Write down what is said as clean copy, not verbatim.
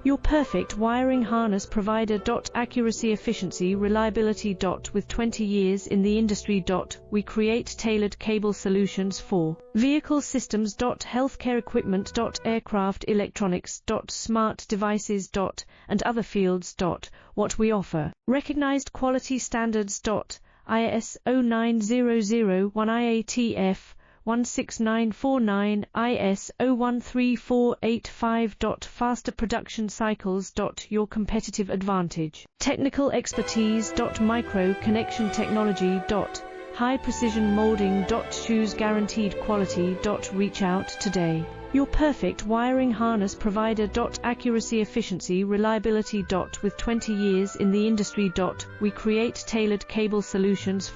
Your perfect wiring harness provider. Accuracy, efficiency, reliability. With 20 years in the industry. We create tailored cable solutions for vehicle systems. Healthcare equipment. Aircraft electronics. Smart devices. And other fields. What we offer: recognized quality standards. IS 09001 IATF 16949 IS 013485. Faster production cycles. Your competitive advantage. Technical expertise. Micro connection technology. High precision molding. Choose guaranteed quality. Reach out today. Your perfect wiring harness provider. Accuracy, efficiency, reliability. With 20 years in the industry. We create tailored cable solutions